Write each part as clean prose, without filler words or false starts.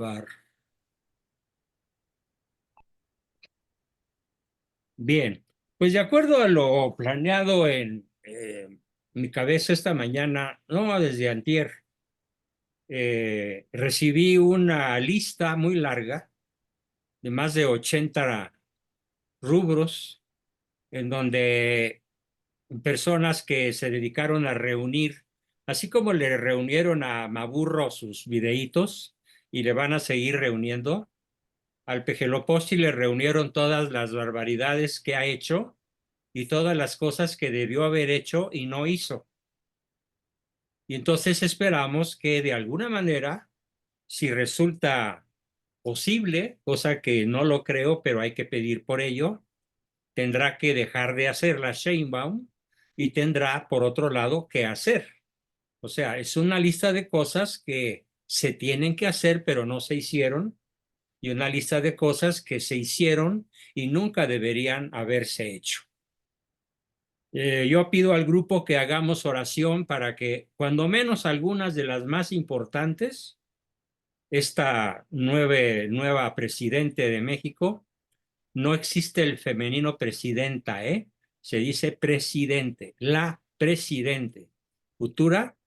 Grabar. Bien, pues de acuerdo a lo planeado en mi cabeza esta mañana, no, desde antier, recibí una lista muy larga de más de 80 rubros en donde personas que se dedicaron a reunir, así como le reunieron a Maburro sus videitos y le van a seguir reuniendo, al Pejeloposti le reunieron todas las barbaridades que ha hecho y todas las cosas que debió haber hecho y no hizo. Y entonces esperamos que de alguna manera, si resulta posible, cosa que no lo creo, pero hay que pedir por ello, tendrá que dejar de hacer la Sheinbaum y tendrá, por otro lado, que hacer. O sea, es una lista de cosas que se tienen que hacer, pero no se hicieron, y una lista de cosas que se hicieron y nunca deberían haberse hecho. Yo pido al grupo que hagamos oración para que, cuando menos algunas de las más importantes, esta nueva presidente de México, no existe el femenino presidenta, ¿eh? Se dice presidente, la presidente futura,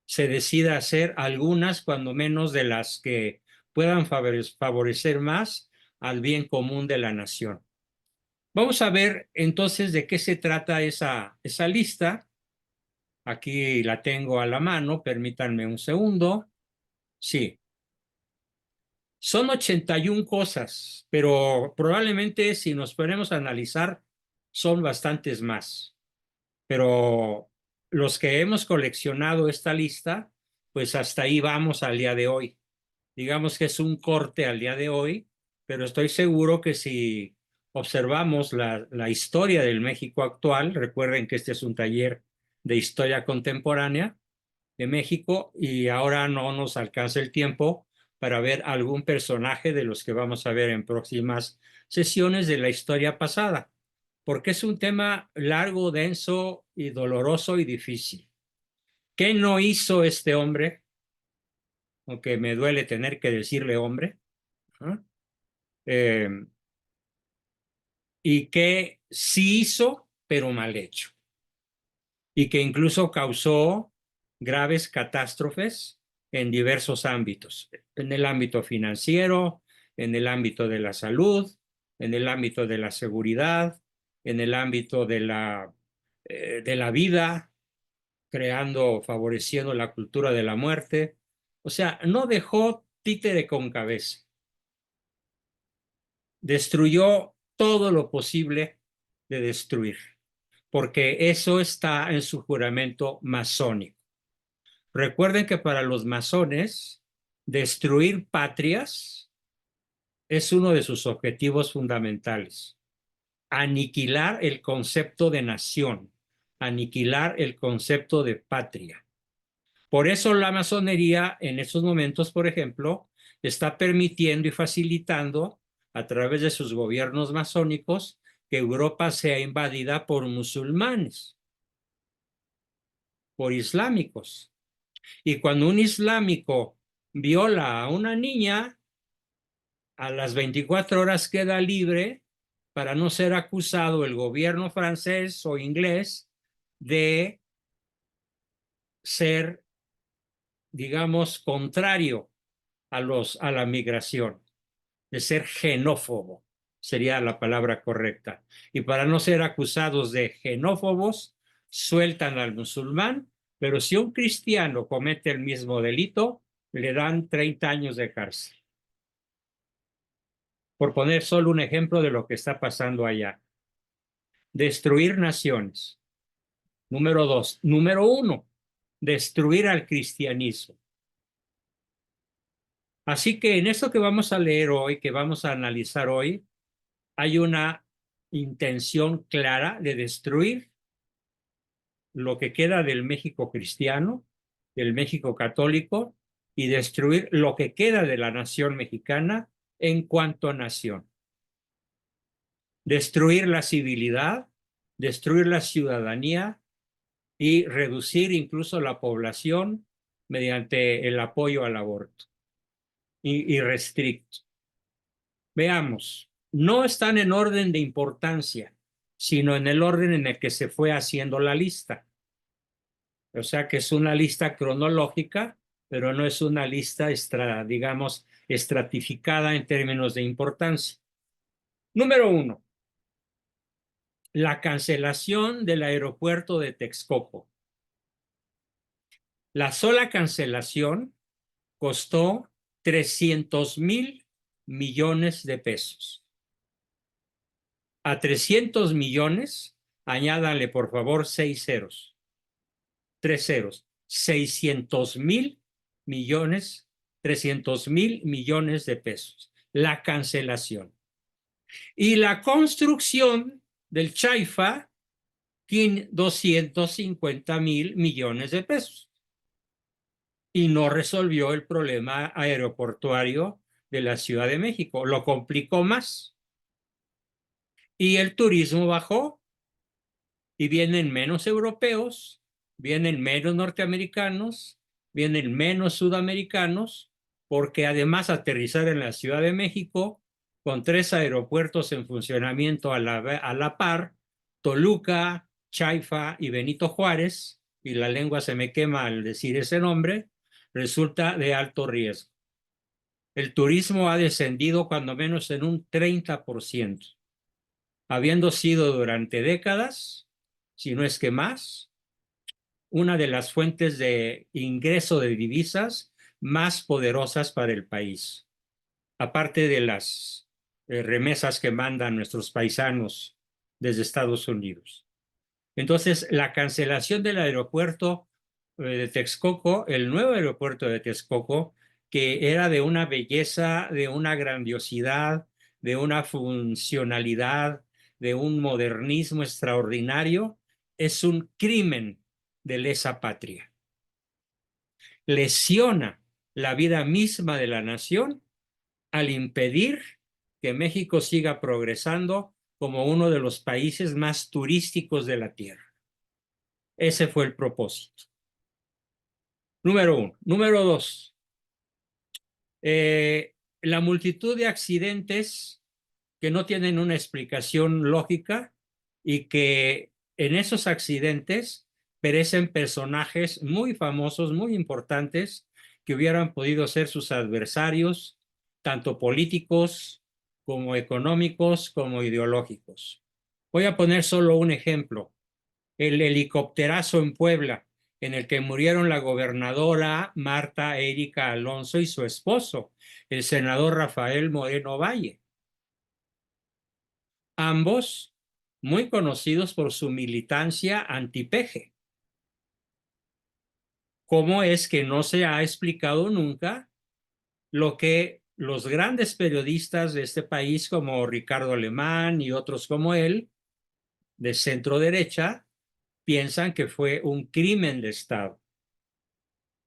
se decida hacer algunas, cuando menos, de las que puedan favorecer más al bien común de la nación. Vamos a ver entonces de qué se trata esa lista. Aquí la tengo a la mano, permítanme un segundo. Sí, son 81 cosas, pero probablemente si nos ponemos a analizar son bastantes más. Pero los que hemos coleccionado esta lista, pues hasta ahí vamos al día de hoy. Digamos que es un corte al día de hoy, pero estoy seguro que si observamos la historia del México actual, recuerden que este es un taller de historia contemporánea de México y ahora no nos alcanza el tiempo para ver algún personaje de los que vamos a ver en próximas sesiones de la historia pasada, porque es un tema largo, denso y doloroso y difícil. ¿Qué no hizo este hombre? Aunque me duele tener que decirle hombre. ¿No? Eh, y que sí hizo, pero mal hecho. Y que incluso causó graves catástrofes en diversos ámbitos, en el ámbito financiero, en el ámbito de la salud, en el ámbito de la seguridad, en el ámbito de la vida, creando, favoreciendo la cultura de la muerte. O sea, no dejó títere con cabeza. Destruyó todo lo posible de destruir, porque eso está en su juramento masónico. Recuerden que para los masones, destruir patrias es uno de sus objetivos fundamentales. Aniquilar el concepto de nación, aniquilar el concepto de patria. Por eso la masonería en estos momentos, por ejemplo, está permitiendo y facilitando a través de sus gobiernos masónicos que Europa sea invadida por musulmanes, por islámicos. Y cuando un islámico viola a una niña, a las 24 horas queda libre para no ser acusado el gobierno francés o inglés de ser, digamos, contrario a la migración, de ser xenófobo, sería la palabra correcta. Y para no ser acusados de xenófobos, sueltan al musulmán, pero si un cristiano comete el mismo delito, le dan 30 años de cárcel. Por poner solo un ejemplo de lo que está pasando allá. Destruir naciones. Número dos. Número uno, destruir al cristianismo. Así que en esto que vamos a leer hoy, que vamos a analizar hoy, hay una intención clara de destruir lo que queda del México cristiano, del México católico, y destruir lo que queda de la nación mexicana en cuanto a nación. Destruir la civilidad, destruir la ciudadanía y reducir incluso la población mediante el apoyo al aborto. y restricto. Veamos, no están en orden de importancia, sino en el orden en el que se fue haciendo la lista. O sea que es una lista cronológica, pero no es una lista, digamos, estratificada en términos de importancia. Número 1, la cancelación del aeropuerto de Texcoco. La sola cancelación costó 300,000 millones de pesos. A 300 millones, añádale por favor 6 ceros, 3 ceros, 600,000 millones, 300,000 millones de pesos. La cancelación. Y la construcción del Chaifa, 250,000 millones de pesos. Y no resolvió el problema aeroportuario de la Ciudad de México, lo complicó más. Y el turismo bajó y vienen menos europeos, vienen menos norteamericanos, vienen menos sudamericanos, porque además aterrizar en la Ciudad de México con 3 aeropuertos en funcionamiento a la par, Toluca, Chaifa y Benito Juárez, y la lengua se me quema al decir ese nombre, resulta de alto riesgo. El turismo ha descendido cuando menos en un 30%, habiendo sido durante décadas, si no es que más, una de las fuentes de ingreso de divisas más poderosas para el país, aparte de las remesas que mandan nuestros paisanos desde Estados Unidos. Entonces, la cancelación del aeropuerto de Texcoco, el nuevo aeropuerto de Texcoco, que era de una belleza, de una grandiosidad, de una funcionalidad, de un modernismo extraordinario, es un crimen de lesa patria. Lesiona la vida misma de la nación al impedir que México siga progresando como uno de los países más turísticos de la tierra. Ese fue el propósito. Número 1. Número 2. La multitud de accidentes que no tienen una explicación lógica y que en esos accidentes perecen personajes muy famosos, muy importantes, que hubieran podido ser sus adversarios, tanto políticos como económicos como ideológicos. Voy a poner solo un ejemplo: el helicópterazo en Puebla, en el que murieron la gobernadora Marta Erika Alonso y su esposo, el senador Rafael Moreno Valle. Ambos muy conocidos por su militancia anti-peje. ¿Cómo es que no se ha explicado nunca lo que los grandes periodistas de este país, como Ricardo Alemán y otros como él, de centro derecha, piensan que fue un crimen de Estado?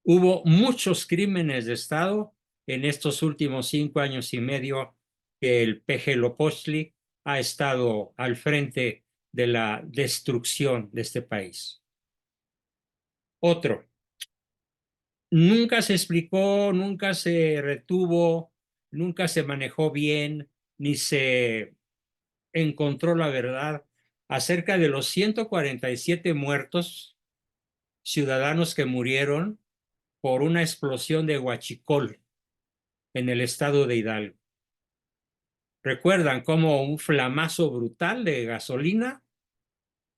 Hubo muchos crímenes de Estado en estos últimos 5 años y medio que el PG Lopostli ha estado al frente de la destrucción de este país. Otro, nunca se explicó, nunca se retuvo, nunca se manejó bien, ni se encontró la verdad acerca de los 147 muertos ciudadanos que murieron por una explosión de huachicol en el estado de Hidalgo. ¿Recuerdan cómo un flamazo brutal de gasolina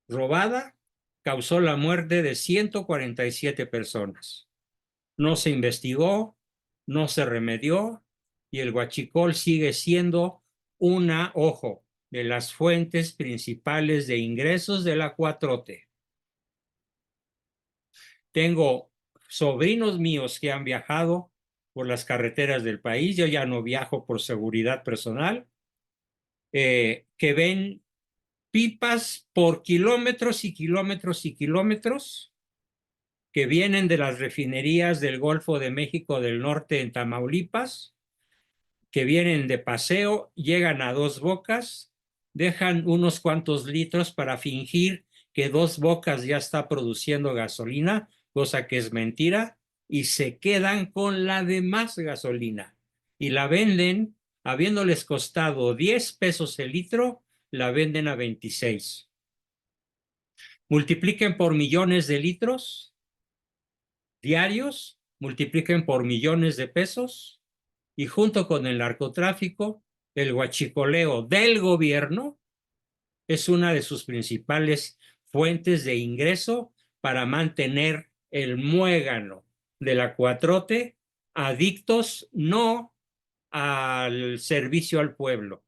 robada causó la muerte de 147 personas? No se investigó, no se remedió, y el huachicol sigue siendo ojo, de las fuentes principales de ingresos de la 4T. Tengo sobrinos míos que han viajado por las carreteras del país. Yo ya no viajo por seguridad personal, que ven pipas por kilómetros y kilómetros y kilómetros que vienen de las refinerías del Golfo de México del Norte en Tamaulipas, que vienen de paseo, llegan a Dos Bocas, dejan unos cuantos litros para fingir que Dos Bocas ya está produciendo gasolina, cosa que es mentira, y se quedan con la demás gasolina. y la venden, habiéndoles costado 10 pesos el litro, la venden a 26. Multipliquen por millones de litros diarios, multipliquen por millones de pesos y junto con el narcotráfico, el huachicoleo del gobierno es una de sus principales fuentes de ingreso para mantener el muégano de la 4T adictos no al servicio al pueblo,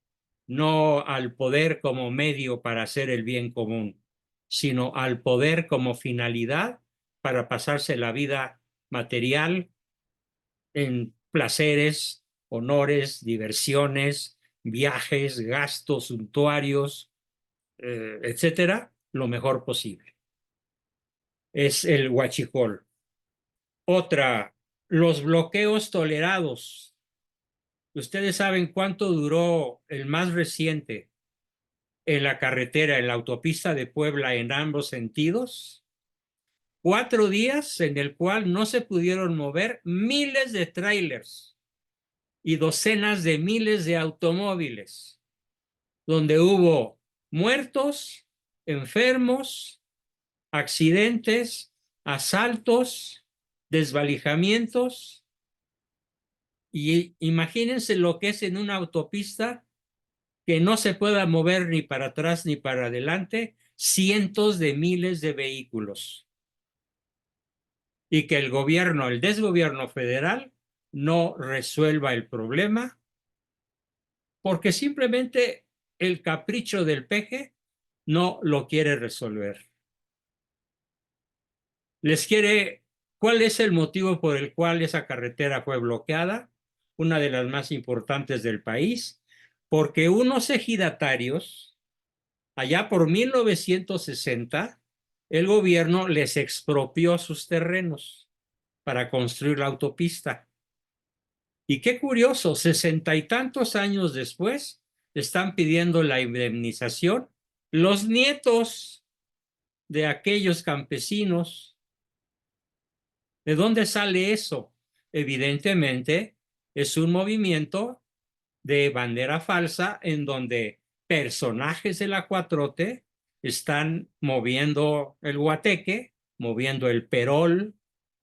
no al poder como medio para hacer el bien común, sino al poder como finalidad para pasarse la vida material en placeres, honores, diversiones, viajes, gastos suntuarios, etcétera, lo mejor posible. Es el huachicol. Otra, los bloqueos tolerados. ¿Ustedes saben cuánto duró el más reciente en la carretera, en la autopista de Puebla en ambos sentidos? 4 días en el cual no se pudieron mover miles de trailers y docenas de miles de automóviles, donde hubo muertos, enfermos, accidentes, asaltos, desvalijamientos. Y imagínense lo que es en una autopista que no se pueda mover ni para atrás ni para adelante cientos de miles de vehículos y que el gobierno, el desgobierno federal, no resuelva el problema porque simplemente el capricho del peje no lo quiere resolver. Les quiere, ¿cuál es el motivo por el cual esa carretera fue bloqueada? Una de las más importantes del país, porque unos ejidatarios, allá por 1960, el gobierno les expropió sus terrenos para construir la autopista. Y qué curioso, 60 y tantos años después, están pidiendo la indemnización los nietos de aquellos campesinos. ¿De dónde sale eso? Evidentemente, es un movimiento de bandera falsa en donde personajes de la 4T están moviendo el guateque, moviendo el perol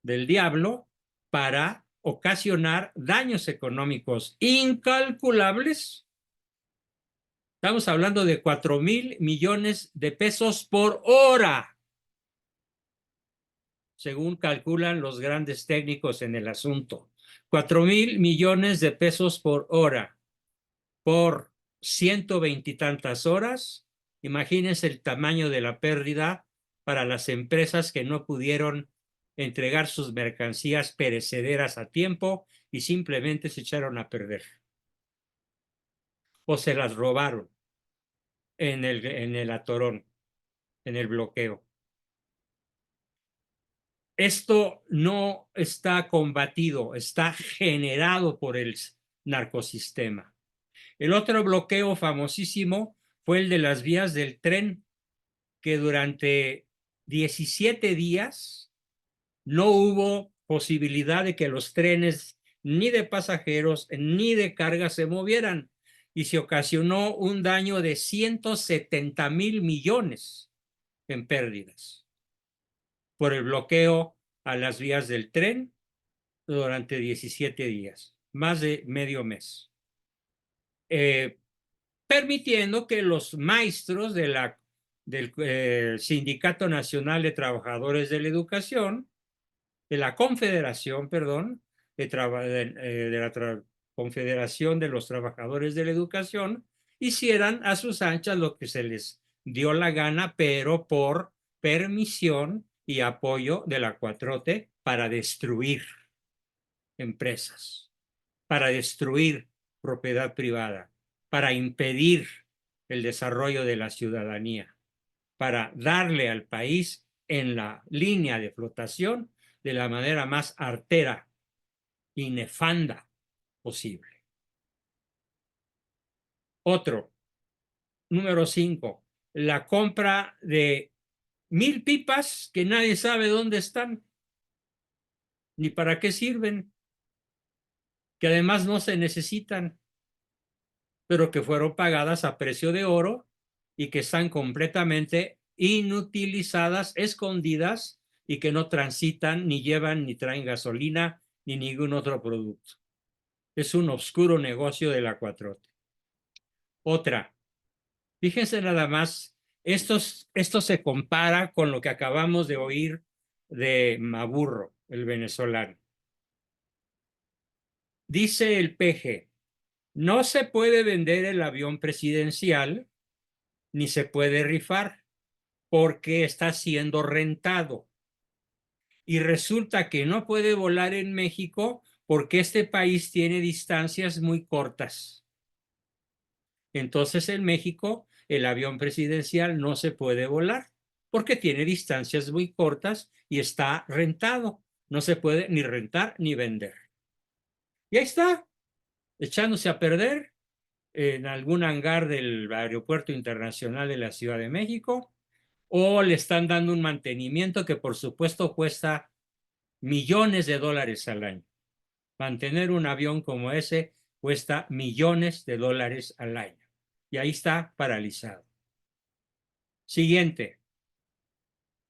del diablo para ocasionar daños económicos incalculables. Estamos hablando de 4,000 millones de pesos por hora, según calculan los grandes técnicos en el asunto. 4,000 millones de pesos por hora, por 120 y tantas horas. Imagínense el tamaño de la pérdida para las empresas que no pudieron entregar sus mercancías perecederas a tiempo y simplemente se echaron a perder o se las robaron en el atorón, en el bloqueo. Esto no está combatido, está generado por el narcosistema. El otro bloqueo famosísimo fue el de las vías del tren, que durante 17 días no hubo posibilidad de que los trenes ni de pasajeros ni de carga se movieran y se ocasionó un daño de 170,000 millones en pérdidas por el bloqueo a las vías del tren durante 17 días, más de medio mes, permitiendo que los maestros del Sindicato Nacional de Trabajadores de la Educación, de la Confederación, perdón, de la Confederación de los Trabajadores de la Educación, hicieran a sus anchas lo que se les dio la gana, pero por permisión y apoyo de la 4T para destruir empresas, para destruir propiedad privada, para impedir el desarrollo de la ciudadanía, para darle al país en la línea de flotación de la manera más artera y nefanda posible. Otro, número 5, la compra de 1,000 pipas que nadie sabe dónde están ni para qué sirven, que además no se necesitan, pero que fueron pagadas a precio de oro y que están completamente inutilizadas, escondidas y que no transitan, ni llevan, ni traen gasolina, ni ningún otro producto. Es un oscuro negocio de la 4T. Otra, fíjense nada más, esto se compara con lo que acabamos de oír de Maburro, el venezolano. Dice el PG, no se puede vender el avión presidencial ni se puede rifar porque está siendo rentado. Y resulta que no puede volar en México porque este país tiene distancias muy cortas. Entonces en México el avión presidencial no se puede volar porque tiene distancias muy cortas y está rentado. No se puede ni rentar ni vender. Y ahí está, echándose a perder en algún hangar del Aeropuerto Internacional de la Ciudad de México, o le están dando un mantenimiento que por supuesto cuesta millones de dólares al año. Mantener un avión como ese cuesta millones de dólares al año. Y ahí está paralizado. Siguiente,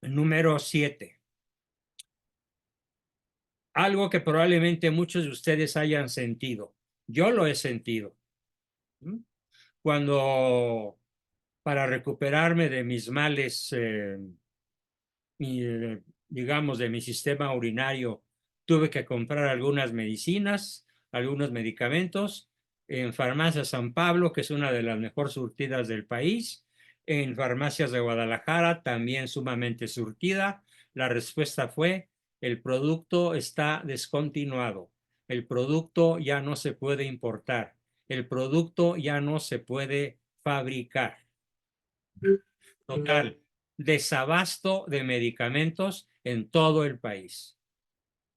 número 7. Algo que probablemente muchos de ustedes hayan sentido. Yo lo he sentido. Cuando para recuperarme de mis males, digamos, de mi sistema urinario, tuve que comprar algunas medicinas, algunos medicamentos en Farmacia San Pablo, que es una de las mejor surtidas del país, en farmacias de Guadalajara, también sumamente surtida. La respuesta fue, el producto está descontinuado, el producto ya no se puede importar, el producto ya no se puede fabricar. Total, desabasto de medicamentos en todo el país.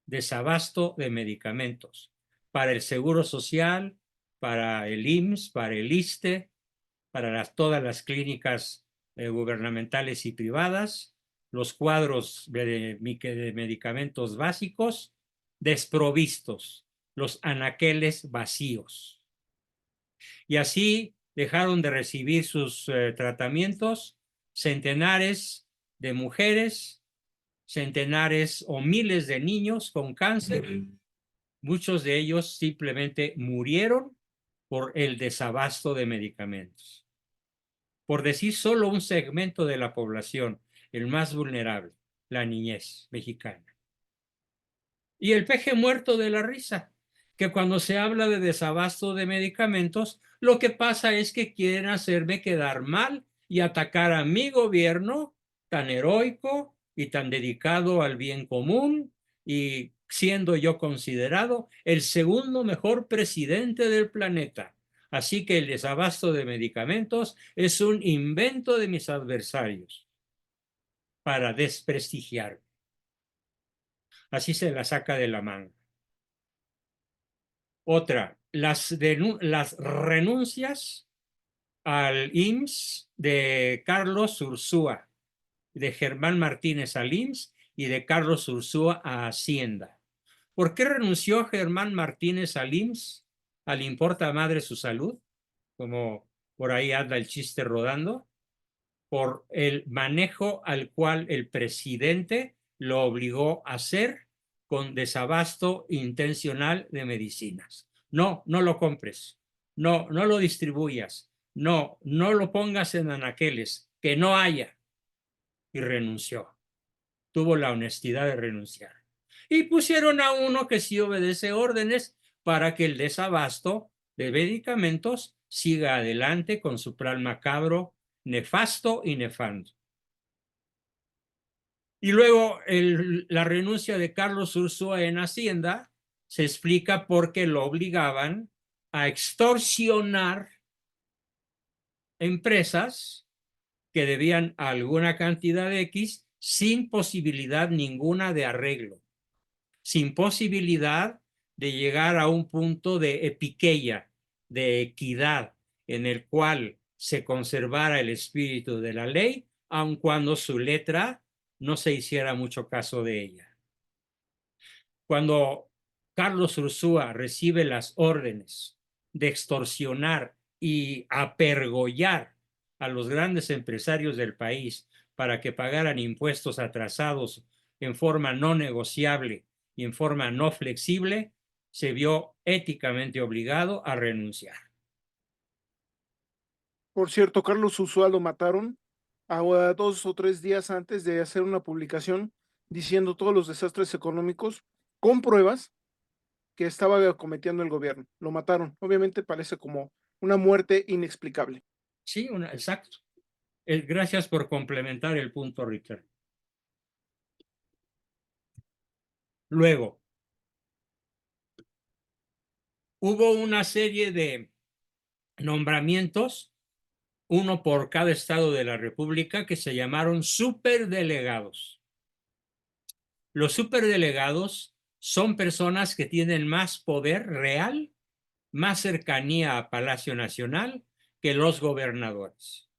Desabasto de medicamentos para el Seguro Social, para el IMSS, para el ISSSTE, para todas las clínicas gubernamentales y privadas, los cuadros de medicamentos básicos desprovistos, los anaqueles vacíos. Y así dejaron de recibir sus tratamientos centenares de mujeres, centenares o miles de niños con cáncer. Muchos de ellos simplemente murieron por el desabasto de medicamentos. Por decir solo un segmento de la población, el más vulnerable, la niñez mexicana. Y el peje muerto de la risa, que cuando se habla de desabasto de medicamentos, lo que pasa es que quieren hacerme quedar mal y atacar a mi gobierno tan heroico y tan dedicado al bien común, y siendo yo considerado el segundo mejor presidente del planeta. Así que el desabasto de medicamentos es un invento de mis adversarios para desprestigiarme. Así se la saca de la manga. Otra, las renuncias al IMSS de Carlos Ursúa, de Germán Martínez al IMSS y de Carlos Ursúa a Hacienda. ¿Por qué renunció Germán Martínez al IMSS? ¿Al importa madre su salud? Como por ahí anda el chiste rodando. Por el manejo al cual el presidente lo obligó a hacer con desabasto intencional de medicinas. No, no lo compres. No, no lo distribuyas. No, no lo pongas en anaqueles. Que no haya. Y renunció. Tuvo la honestidad de renunciar. Y pusieron a uno que sí obedece órdenes para que el desabasto de medicamentos siga adelante con su plan macabro, nefasto y nefando. Y luego la renuncia de Carlos Ursúa en Hacienda se explica porque lo obligaban a extorsionar empresas que debían alguna cantidad de X sin posibilidad ninguna de arreglo, sin posibilidad de llegar a un punto de epiqueia, de equidad, en el cual se conservara el espíritu de la ley, aun cuando su letra no se hiciera mucho caso de ella. Cuando Carlos Ursúa recibe las órdenes de extorsionar y apergollar a los grandes empresarios del país para que pagaran impuestos atrasados en forma no negociable y en forma no flexible, se vio éticamente obligado a renunciar. Por cierto, Carlos Usual lo mataron a 2 o 3 días antes de hacer una publicación diciendo todos los desastres económicos con pruebas que estaba cometiendo el gobierno. Lo mataron. Obviamente parece como una muerte inexplicable. Sí, exacto. Gracias por complementar el punto, Richard. Luego, hubo una serie de nombramientos, uno por cada estado de la República, que se llamaron superdelegados. Los superdelegados son personas que tienen más poder real, más cercanía a Palacio Nacional que los gobernadores.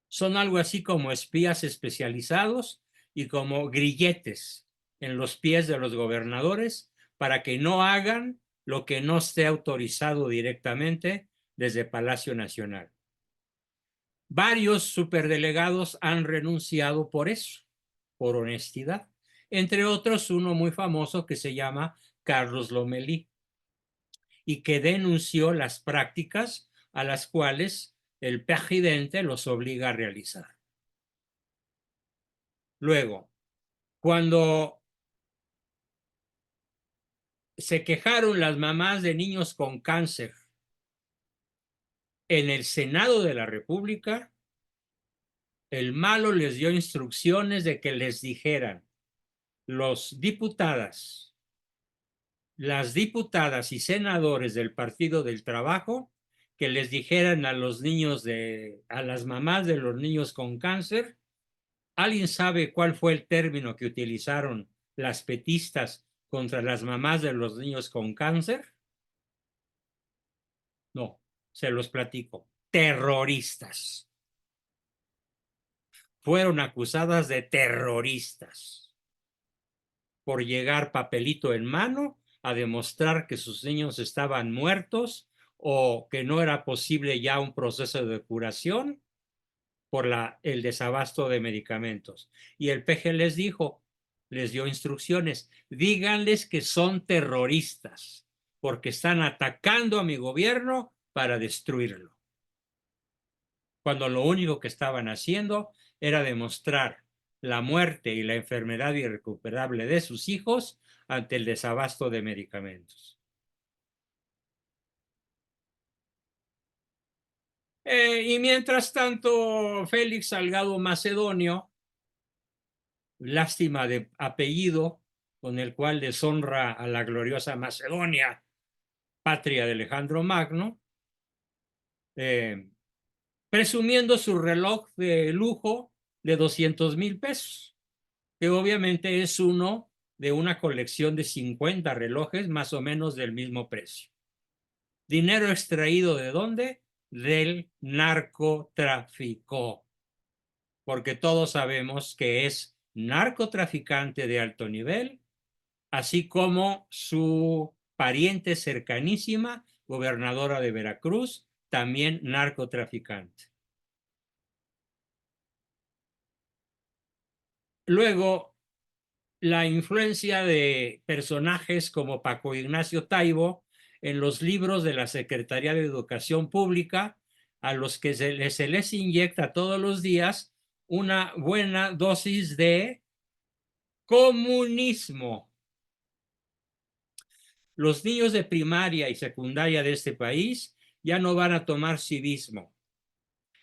Son algo así como espías especializados y como grilletes en los pies de los gobernadores para que no hagan lo que no esté autorizado directamente desde Palacio Nacional. Varios superdelegados han renunciado por eso, por honestidad. Entre otros, uno muy famoso que se llama Carlos Lomelí y que denunció las prácticas a las cuales el presidente los obliga a realizar. Luego, cuando se quejaron las mamás de niños con cáncer en el Senado de la República, el malo les dio instrucciones de que les dijeran las diputadas y senadores del Partido del Trabajo, que les dijeran a los niños a las mamás de los niños con cáncer. ¿Alguien sabe cuál fue el término que utilizaron las petistas contra las mamás de los niños con cáncer? No, se los platico. Terroristas. Fueron acusadas de terroristas por llegar papelito en mano a demostrar que sus niños estaban muertos o que no era posible ya un proceso de curación por el desabasto de medicamentos. Y el PG les dio instrucciones, díganles que son terroristas, porque están atacando a mi gobierno para destruirlo. Cuando lo único que estaban haciendo era demostrar la muerte y la enfermedad irrecuperable de sus hijos ante el desabasto de medicamentos. Y mientras tanto, Félix Salgado Macedonio, lástima de apellido, con el cual deshonra a la gloriosa Macedonia, patria de Alejandro Magno, presumiendo su reloj de lujo de 200,000 pesos, que obviamente es uno de una colección de 50 relojes más o menos del mismo precio. ¿Dinero extraído de dónde? Del narcotráfico, porque todos sabemos que es narcotraficante de alto nivel, así como su pariente cercanísima, gobernadora de Veracruz, también narcotraficante. Luego, la influencia de personajes como Paco Ignacio Taibo en los libros de la Secretaría de Educación Pública, a los que se les inyecta todos los días una buena dosis de comunismo. Los niños de primaria y secundaria de este país ya no van a tomar civismo,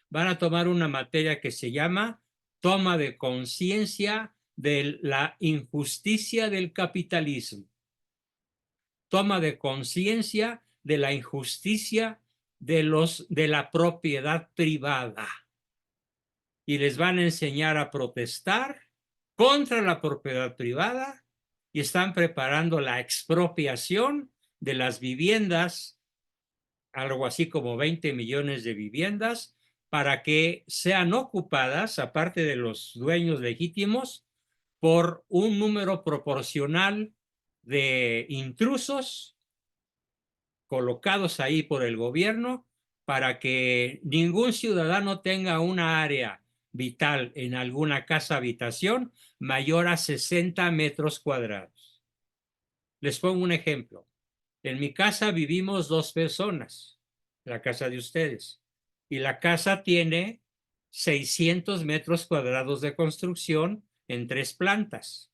van a tomar una materia que se llama toma de conciencia de la injusticia del capitalismo, toma de conciencia de la injusticia de la propiedad privada, y les van a enseñar a protestar contra la propiedad privada y están preparando la expropiación de las viviendas, algo así como 20 millones de viviendas, para que sean ocupadas, aparte de los dueños legítimos, por un número proporcional de intrusos colocados ahí por el gobierno para que ningún ciudadano tenga una área vital en alguna casa habitación mayor a 60 metros cuadrados. Les pongo un ejemplo. En mi casa vivimos 2 personas, la casa de ustedes, y la casa tiene 600 metros cuadrados de construcción en 3 plantas.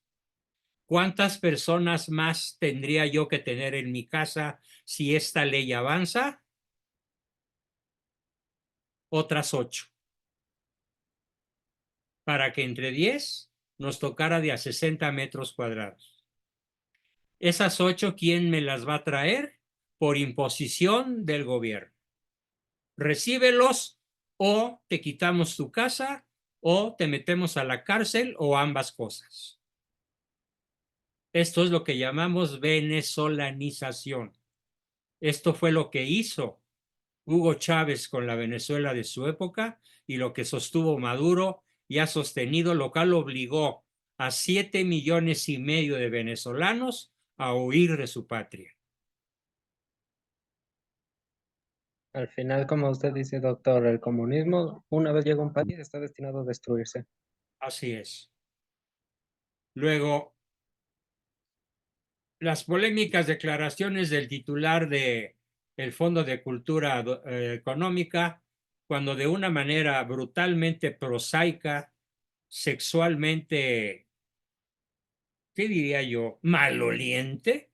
¿Cuántas personas más tendría yo que tener en mi casa si esta ley avanza? Otras 8. Para que entre 10 nos tocara de a 60 metros cuadrados. Esas 8, ¿quién me las va a traer? Por imposición del gobierno. Recíbelos o te quitamos tu casa o te metemos a la cárcel o ambas cosas. Esto es lo que llamamos venezolanización. Esto fue lo que hizo Hugo Chávez con la Venezuela de su época y lo que sostuvo Maduro y ha sostenido, lo cual obligó a 7,5 millones de venezolanos a huir de su patria. Al final, como usted dice, doctor, el comunismo, una vez llega a un país, está destinado a destruirse. Así es. Luego, las polémicas declaraciones del titular del Fondo de Cultura Económica, cuando de una manera brutalmente prosaica, sexualmente, ¿qué diría yo? Maloliente,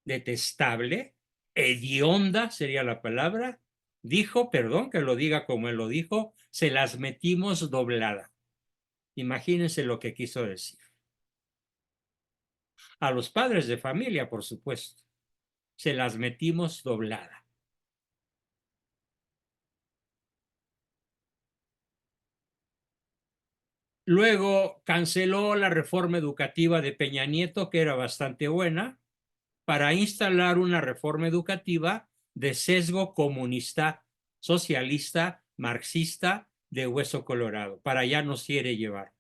detestable, hedionda sería la palabra, dijo, perdón que lo diga como él lo dijo, se las metimos doblada. Imagínense lo que quiso decir. A los padres de familia, por supuesto, se las metimos doblada. Luego canceló la reforma educativa de Peña Nieto, que era bastante buena, para instalar una reforma educativa de sesgo comunista, socialista, marxista, de hueso colorado. Para allá nos quiere llevar.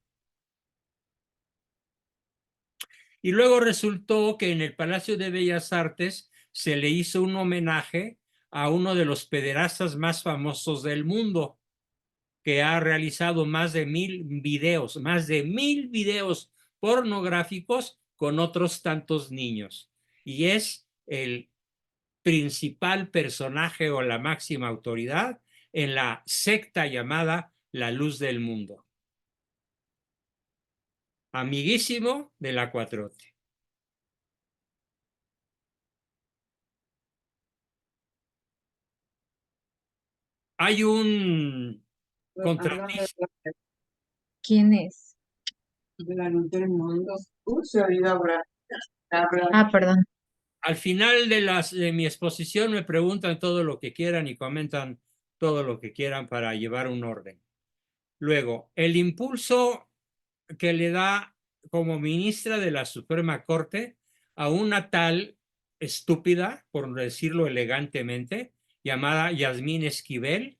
Y luego resultó que en el Palacio de Bellas Artes se le hizo un homenaje a uno de los pederastas más famosos del mundo, que ha realizado más de 1,000 videos pornográficos con otros tantos niños. Y es el principal personaje o la máxima autoridad en la secta llamada La Luz del Mundo. Amiguísimo de la 4T. Hay un contratista. ¿Quién es? De la luz del mundo. Se ha oído hablar. Ah, perdón. Al final de mi exposición me preguntan todo lo que quieran y comentan todo lo que quieran para llevar un orden. Luego, el impulso que le da como ministra de la Suprema Corte a una tal estúpida, por decirlo elegantemente, llamada Yasmín Esquivel,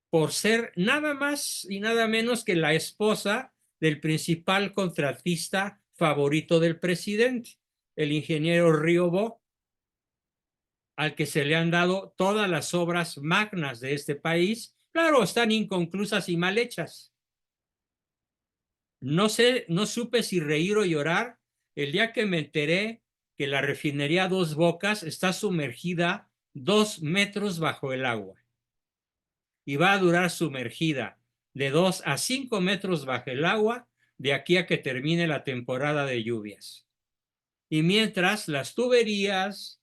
por ser nada más y nada menos que la esposa del principal contratista favorito del presidente, el ingeniero Riobó, al que se le han dado todas las obras magnas de este país. Claro, están inconclusas y mal hechas. No sé, no supe si reír o llorar el día que me enteré que la refinería Dos Bocas está sumergida 2 metros bajo el agua y va a durar sumergida de 2 a 5 metros bajo el agua de aquí a que termine la temporada de lluvias. Y mientras las tuberías,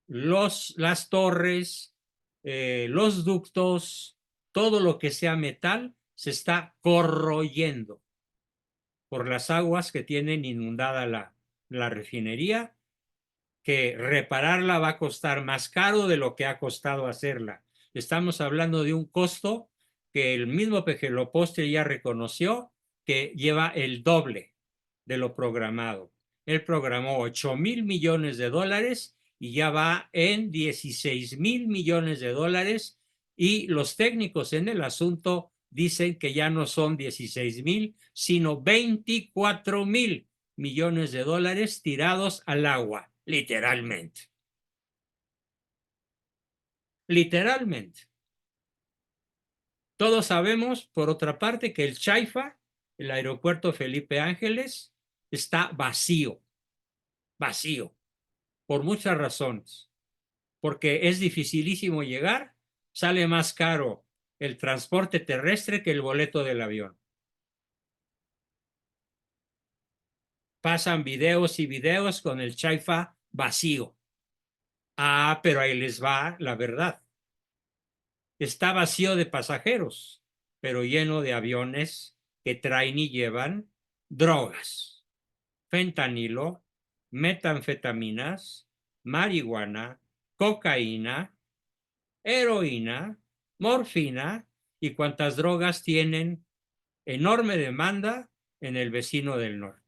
las torres, los ductos, todo lo que sea metal se está corroyendo por las aguas que tienen inundada la refinería, que repararla va a costar más caro de lo que ha costado hacerla. Estamos hablando de un costo que el mismo Pejelopostre ya reconoció que lleva el doble de lo programado. Él programó 8,000 millones de dólares y ya va en 16,000 millones de dólares, y los técnicos en el asunto dicen que ya no son 16,000, sino 24,000 millones de dólares tirados al agua, literalmente. Literalmente. Todos sabemos, por otra parte, que el Chaifa, el aeropuerto Felipe Ángeles, está vacío, vacío, por muchas razones. Porque es dificilísimo llegar, sale más caro el transporte terrestre que el boleto del avión. Pasan videos y videos con el Chaifa vacío. Ah, pero ahí les va la verdad. Está vacío de pasajeros, pero lleno de aviones que traen y llevan drogas, fentanilo, metanfetaminas, marihuana, cocaína, heroína, morfina y cuantas drogas tienen enorme demanda en el vecino del norte.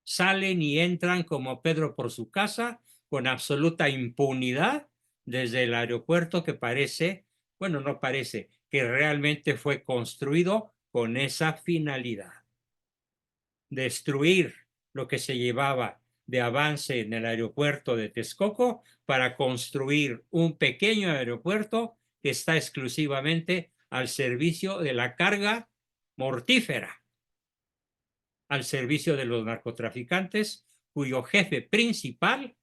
Salen y entran como Pedro por su casa con absoluta impunidad desde el aeropuerto que parece, bueno, no parece, que realmente fue construido con esa finalidad. Destruir lo que se llevaba de avance en el aeropuerto de Texcoco para construir un pequeño aeropuerto que está exclusivamente al servicio de la carga mortífera, al servicio de los narcotraficantes, cuyo jefe principal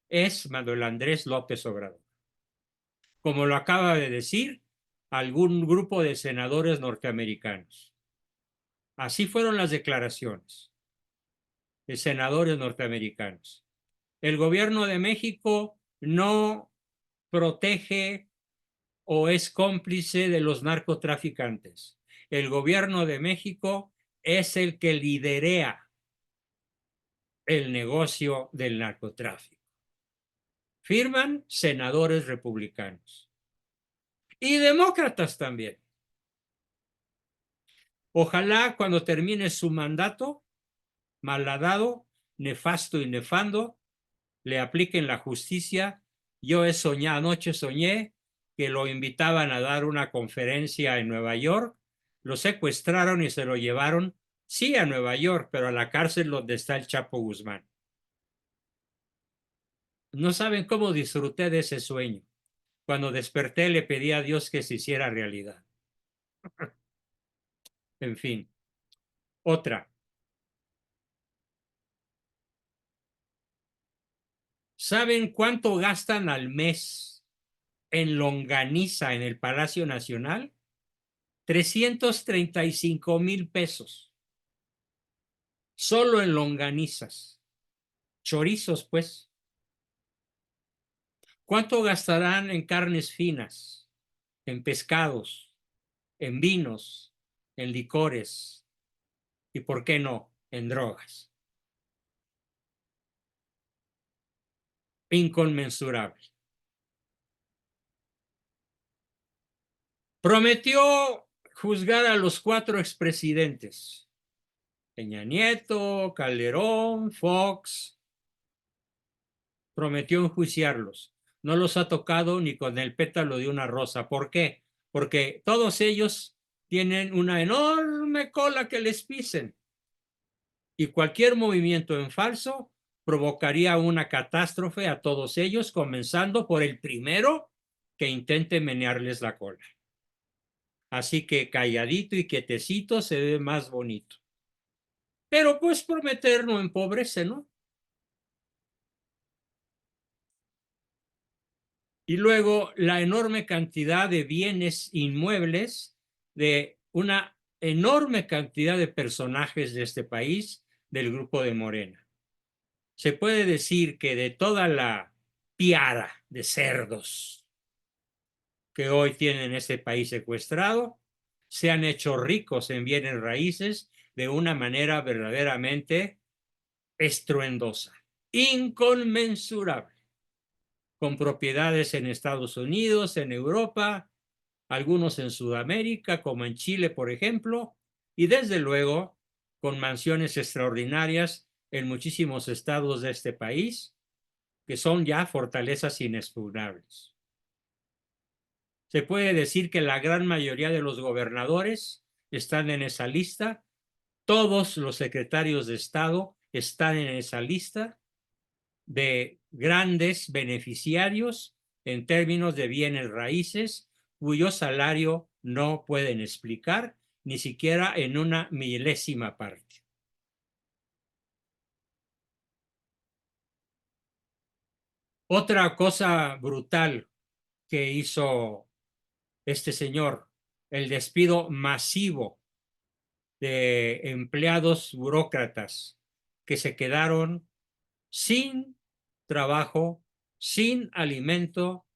es Manuel Andrés López Obrador. Como lo acaba de decir algún grupo de senadores norteamericanos. Así fueron las declaraciones de senadores norteamericanos. El gobierno de México no protege o es cómplice de los narcotraficantes. El gobierno de México es el que liderea el negocio del narcotráfico. Firman senadores republicanos y demócratas también. Ojalá cuando termine su mandato, malhadado, nefasto y nefando, le apliquen la justicia. Yo anoche soñé que lo invitaban a dar una conferencia en Nueva York, lo secuestraron y se lo llevaron, sí, a Nueva York, pero a la cárcel donde está el Chapo Guzmán. No saben cómo disfruté de ese sueño. Cuando desperté le pedí a Dios que se hiciera realidad. En fin. Otra. ¿Saben cuánto gastan al mes en longaniza en el Palacio Nacional? 335,000 pesos. Solo en longanizas. Chorizos, pues. ¿Cuánto gastarán en carnes finas, en pescados, en vinos, en licores y, por qué no, en drogas? Inconmensurable. Prometió juzgar a los 4 expresidentes: Peña Nieto, Calderón, Fox. Prometió enjuiciarlos. No los ha tocado ni con el pétalo de una rosa. ¿Por qué? Porque todos ellos tienen una enorme cola que les pisen. Y cualquier movimiento en falso provocaría una catástrofe a todos ellos, comenzando por el primero que intente menearles la cola. Así que calladito y quietecito se ve más bonito. Pero pues prometer no empobrece, ¿no? Y luego la enorme cantidad de bienes inmuebles de una enorme cantidad de personajes de este país, del grupo de Morena. Se puede decir que de toda la piara de cerdos que hoy tienen este país secuestrado, se han hecho ricos en bienes raíces de una manera verdaderamente estruendosa, inconmensurable, con propiedades en Estados Unidos, en Europa, algunos en Sudamérica, como en Chile, por ejemplo, y desde luego con mansiones extraordinarias en muchísimos estados de este país, que son ya fortalezas inexpugnables. Se puede decir que la gran mayoría de los gobernadores están en esa lista Todos los secretarios de Estado están en esa lista de grandes beneficiarios en términos de bienes raíces cuyo salario no pueden explicar ni siquiera en una milésima parte. Otra cosa brutal que hizo este señor, el despido masivo de empleados burócratas que se quedaron sin trabajo, sin alimento,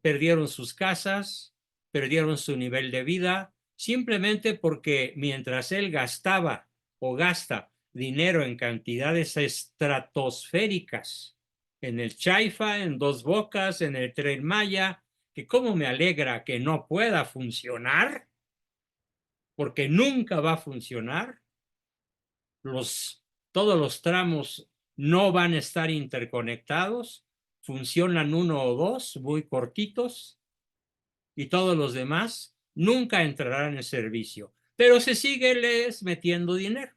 perdieron sus casas, perdieron su nivel de vida, simplemente porque mientras él gastaba o gasta dinero en cantidades estratosféricas, en el Chaifa, en Dos Bocas, en el Tren Maya, que cómo me alegra que no pueda funcionar, porque nunca va a funcionar. Todos los tramos no van a estar interconectados, funcionan uno o dos muy cortitos y todos los demás nunca entrarán en servicio. Pero se sigue les metiendo dinero,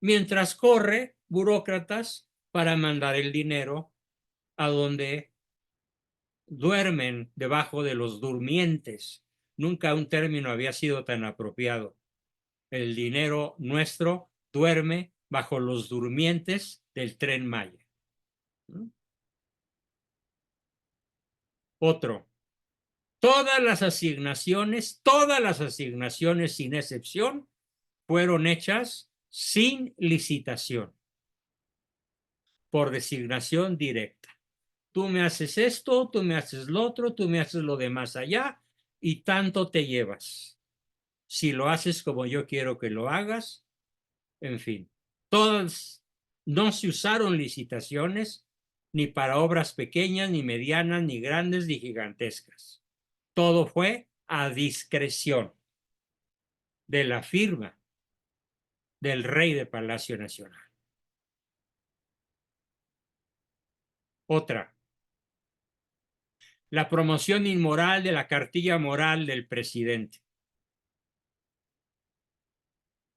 mientras corre burócratas para mandar el dinero a donde duermen debajo de los durmientes. Nunca un término había sido tan apropiado. El dinero nuestro duerme bajo los durmientes del Tren Maya. Otro. Todas las asignaciones sin excepción, fueron hechas sin licitación, por designación directa. Tú me haces esto, tú me haces lo otro, tú me haces lo de más allá y tanto te llevas. Si lo haces como yo quiero que lo hagas, en fin. Todas no se usaron licitaciones ni para obras pequeñas, ni medianas, ni grandes, ni gigantescas. Todo fue a discreción de la firma del rey de Palacio Nacional. Otra. La promoción inmoral de la cartilla moral del presidente,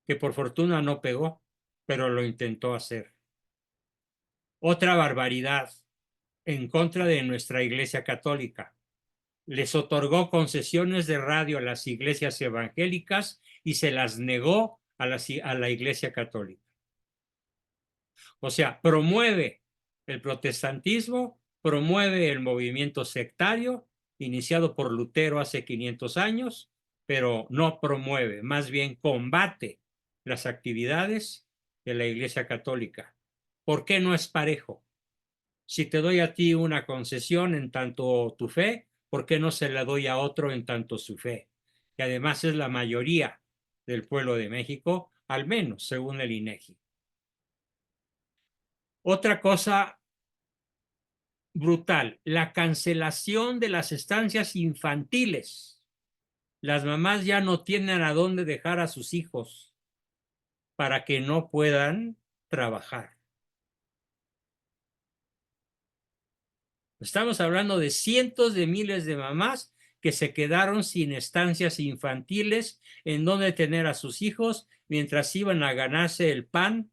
que por fortuna no pegó, pero lo intentó hacer. Otra barbaridad en contra de nuestra Iglesia Católica. Les otorgó concesiones de radio a las iglesias evangélicas y se las negó a la Iglesia Católica. O sea, promueve el protestantismo, promueve el movimiento sectario iniciado por Lutero hace 500 años, pero no promueve, más bien combate las actividades de la Iglesia Católica. ¿Por qué no es parejo? Si te doy a ti una concesión en tanto tu fe, ¿por qué no se la doy a otro en tanto su fe? Que además es la mayoría del pueblo de México, al menos según el INEGI. Otra cosa brutal, la cancelación de las estancias infantiles. Las mamás ya no tienen a dónde dejar a sus hijos para que no puedan trabajar. Estamos hablando de cientos de miles de mamás que se quedaron sin estancias infantiles en donde tener a sus hijos mientras iban a ganarse el pan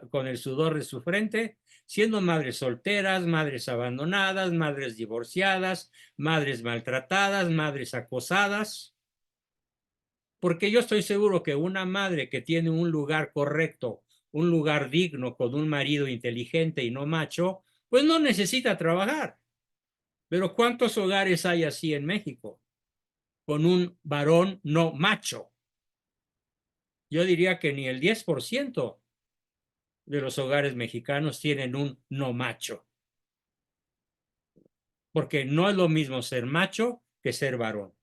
con el sudor de su frente, siendo madres solteras, madres abandonadas, madres divorciadas, madres maltratadas, madres acosadas. Porque yo estoy seguro que una madre que tiene un lugar correcto, un lugar digno, con un marido inteligente y no macho, pues no necesita trabajar. Pero ¿cuántos hogares hay así en México? Con un varón no macho. Yo diría que ni el 10% de los hogares mexicanos tienen un no macho. Porque no es lo mismo ser macho que ser varón.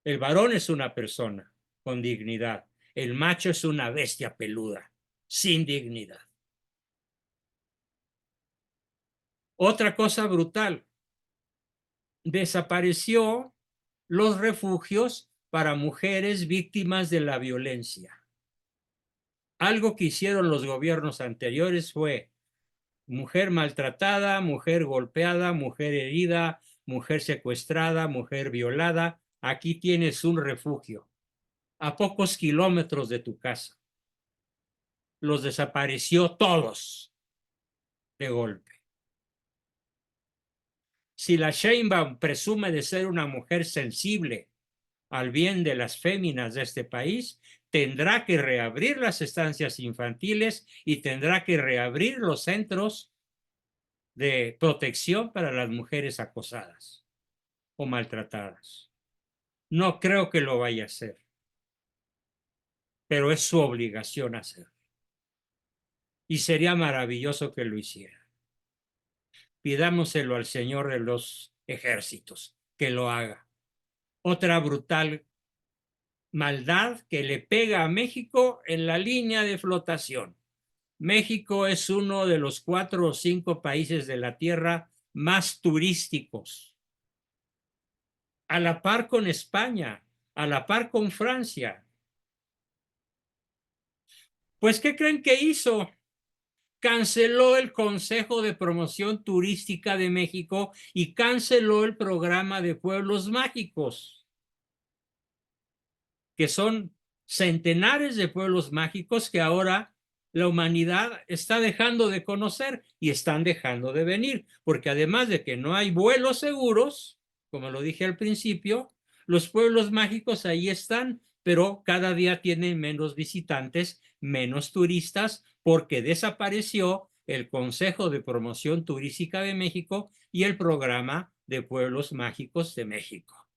El varón es una persona con dignidad. El macho es una bestia peluda, sin dignidad. Otra cosa brutal. Desapareció los refugios para mujeres víctimas de la violencia. Algo que hicieron los gobiernos anteriores fue mujer maltratada, mujer golpeada, mujer herida, mujer secuestrada, mujer violada. Aquí tienes un refugio. a pocos kilómetros de tu casa. Los desapareció todos de golpe. Si la Sheinbaum presume de ser una mujer sensible al bien de las féminas de este país, tendrá que reabrir las estancias infantiles y tendrá que reabrir los centros de protección para las mujeres acosadas o maltratadas. No creo que lo vaya a hacer, pero es su obligación hacerlo. Y sería maravilloso que lo hiciera. Pidámoselo al Señor de los ejércitos, que lo haga. Otra brutal maldad que le pega a México en la línea de flotación. México es uno de los 4 o 5 países de la Tierra más turísticos, a la par con España, a la par con Francia. Pues, ¿qué creen que hizo? Canceló el Consejo de Promoción Turística de México y canceló el programa de pueblos mágicos, que son centenares de pueblos mágicos que ahora la humanidad está dejando de conocer y están dejando de venir, porque además de que no hay vuelos seguros, como lo dije al principio, los pueblos mágicos ahí están, pero cada día tienen menos visitantes, menos turistas, porque desapareció el Consejo de Promoción Turística de México y el programa de pueblos mágicos de México.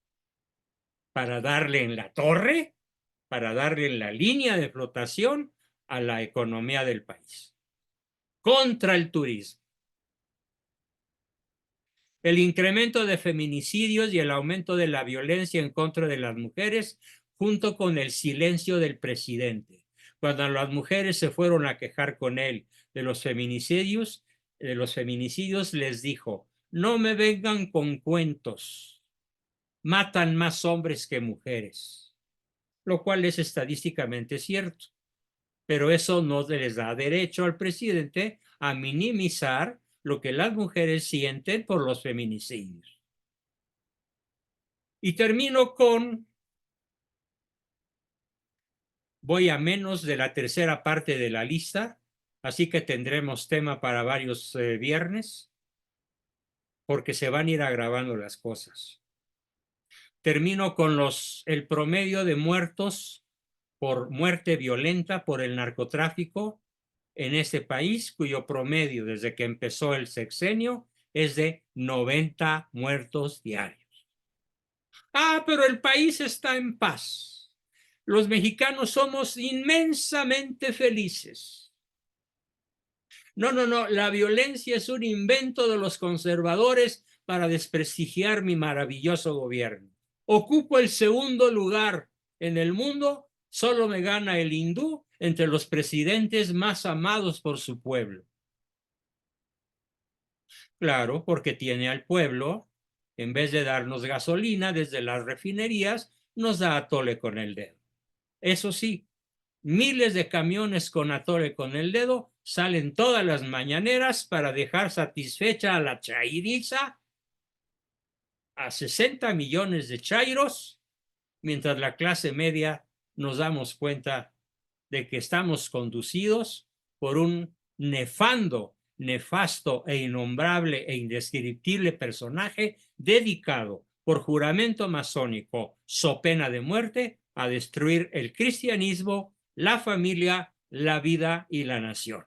Para darle en la torre, para darle en la línea de flotación a la economía del país. Contra el turismo. El incremento de feminicidios y el aumento de la violencia en contra de las mujeres, junto con el silencio del presidente. Cuando las mujeres se fueron a quejar con él de los feminicidios, les dijo: no me vengan con cuentos, matan más hombres que mujeres, lo cual es estadísticamente cierto. Pero eso no les da derecho al presidente a minimizar lo que las mujeres sienten por los feminicidios. Y termino con, voy a menos de la tercera parte de la lista, así que tendremos tema para varios viernes, porque se van a ir agravando las cosas. Termino con el promedio de muertos por muerte violenta por el narcotráfico en este país, cuyo promedio desde que empezó el sexenio es de 90 muertos diarios. Pero el país está en paz. Los mexicanos somos inmensamente felices. No, la violencia es un invento de los conservadores para desprestigiar mi maravilloso gobierno. Ocupo el segundo lugar en el mundo, solo me gana el hindú entre los presidentes más amados por su pueblo. Claro, porque tiene al pueblo, en vez de darnos gasolina desde las refinerías, nos da atole con el dedo. Eso sí, miles de camiones con atole con el dedo salen todas las mañaneras para dejar satisfecha a la chairiza, a 60 millones de chairos, mientras la clase media nos damos cuenta de que estamos conducidos por un nefasto e innombrable e indescriptible personaje dedicado por juramento masónico, so pena de muerte, a destruir el cristianismo, la familia, la vida y la nación.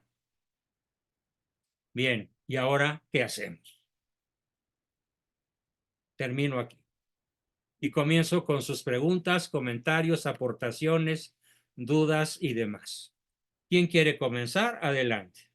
Bien, ¿y ahora qué hacemos? Termino aquí. Y comienzo con sus preguntas, comentarios, aportaciones, dudas y demás. ¿Quién quiere comenzar? Adelante.